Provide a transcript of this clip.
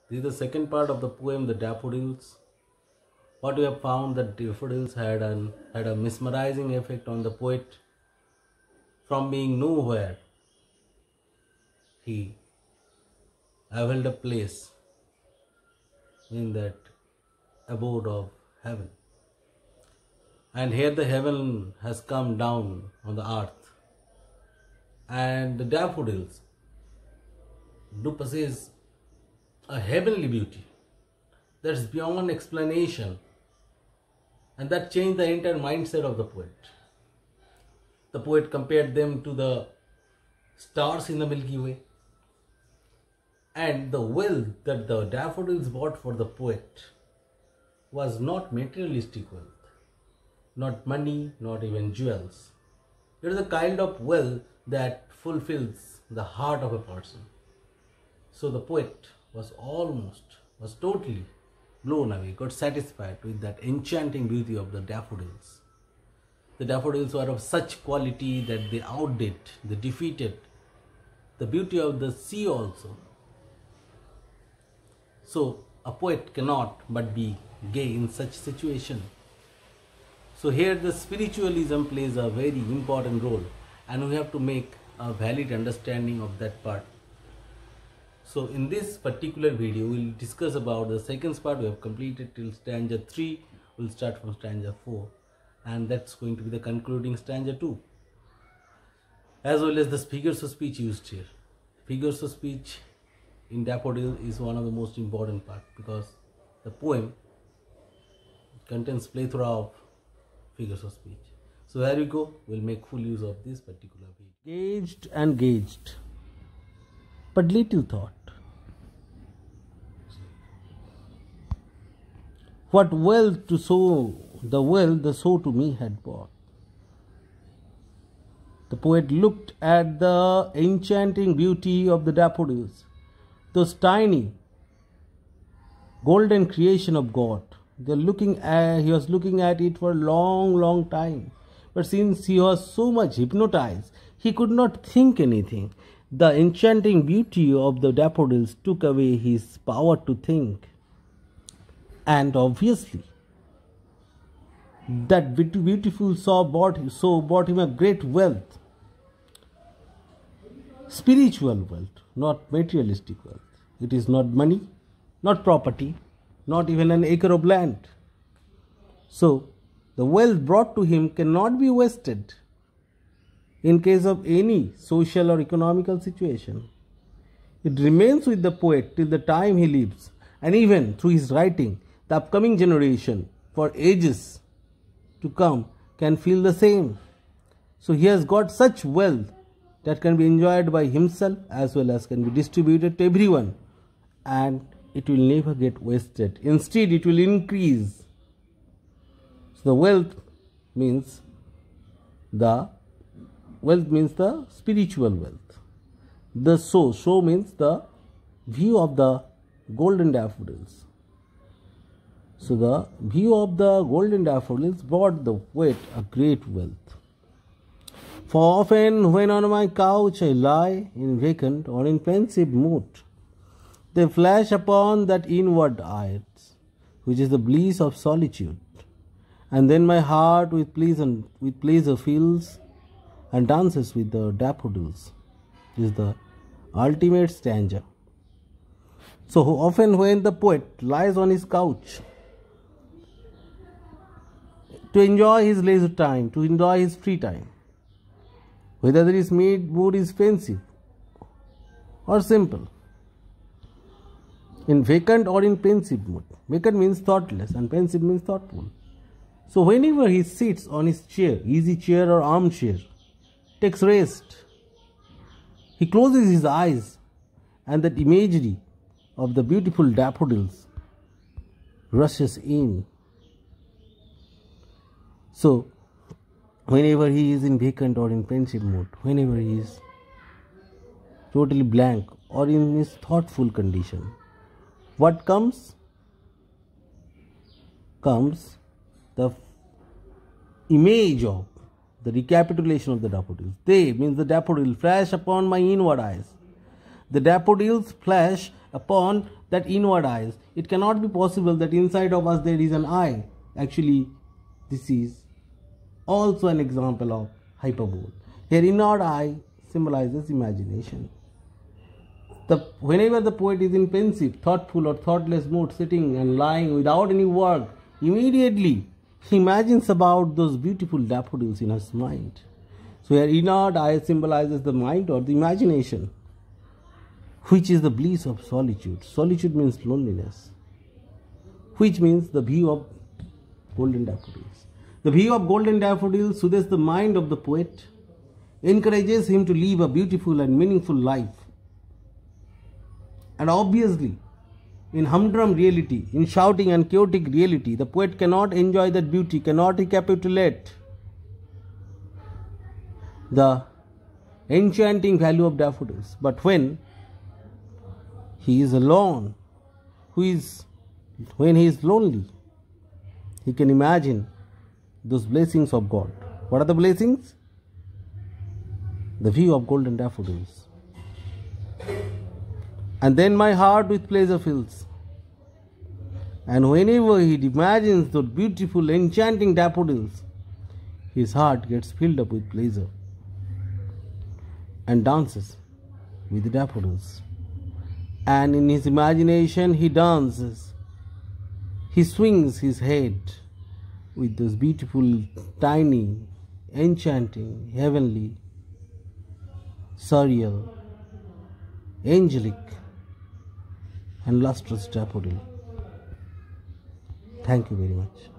This is the second part of the poem, The Daffodils. What we have found that daffodils had a mesmerizing effect on the poet. From being nowhere, he held a place in that abode of heaven. And here the heaven has come down on the earth. And the daffodils do possess a heavenly beauty that's beyond explanation, and that changed the entire mindset of the poet. The poet compared them to the stars in the Milky Way, and the wealth that the daffodils brought for the poet was not materialistic wealth, not money, not even jewels. It is a kind of wealth that fulfills the heart of a person. So the poet was totally blown away, got satisfied with that enchanting beauty of the daffodils. The daffodils were of such quality that they defeated the beauty of the sea also. So a poet cannot but be gay in such situation. So here the spiritualism plays a very important role, and we have to make a valid understanding of that part. So in this particular video, we'll discuss about the second part. We have completed till stanza 3. We'll start from stanza 4. And that's going to be the concluding stanza 2. As well as the figures of speech used here. Figures of speech in Daffodil is one of the most important part, because the poem contains plethora of figures of speech. So here we go. We'll make full use of this particular video. Gauged and gauged, but little thought. What wealth to sow, the wealth the soul to me had brought. The poet looked at the enchanting beauty of the daffodils, those tiny golden creation of God. He was looking at it for a long time. But since he was so much hypnotized, he could not think anything. The enchanting beauty of the daffodils took away his power to think. And obviously, that beautiful soul brought him a great wealth. Spiritual wealth, not materialistic wealth. It is not money, not property, not even an acre of land. So, the wealth brought to him cannot be wasted in case of any social or economical situation. It remains with the poet till the time he lives, and even through his writing, the upcoming generation for ages to come can feel the same. So he has got such wealth that can be enjoyed by himself as well as can be distributed to everyone, and it will never get wasted. Instead, it will increase. So the wealth means the spiritual wealth. The so means the view of the golden daffodils. So the view of the golden daffodils brought the poet a great wealth. For often when on my couch I lie in vacant or in pensive mood, they flash upon that inward eyes, which is the bliss of solitude. And then my heart with pleasure fills and dances with the daffodils. This is the ultimate stanza. So often when the poet lies on his couch to enjoy his leisure time, to enjoy his free time, whether his mood is pensive or simple, in vacant or in pensive mood. Vacant means thoughtless and pensive means thoughtful. So whenever he sits on his chair, easy chair or armchair, takes rest, he closes his eyes, and that imagery of the beautiful daffodils rushes in. So whenever he is in vacant or in pensive mood, whenever he is totally blank or in his thoughtful condition, what comes? Comes the image of the recapitulation of the daffodils. They means the daffodil flash upon my inward eyes. The daffodils flash upon that inward eyes. It cannot be possible that inside of us there is an eye. Actually, this is also an example of hyperbole. Here, inward eye symbolizes imagination. Whenever the poet is in pensive, thoughtful or thoughtless mood, sitting and lying without any work, immediately he imagines about those beautiful daffodils in his mind. So here inward eye symbolizes the mind or the imagination, which is the bliss of solitude. Solitude means loneliness, which means the view of golden daffodils. The view of golden daffodils soothes the mind of the poet, encourages him to live a beautiful and meaningful life. And obviously, in humdrum reality, in shouting and chaotic reality, the poet cannot enjoy that beauty, cannot recapitulate the enchanting value of daffodils. But when he is alone, when he is lonely, he can imagine those blessings of God. What are the blessings? The view of golden daffodils. And then my heart with pleasure fills. And whenever he imagines those beautiful, enchanting daffodils, his heart gets filled up with pleasure and dances with the daffodils. And in his imagination, he dances. He swings his head with those beautiful, tiny, enchanting, heavenly, surreal, angelic, and lustrous daffodil. Thank you very much.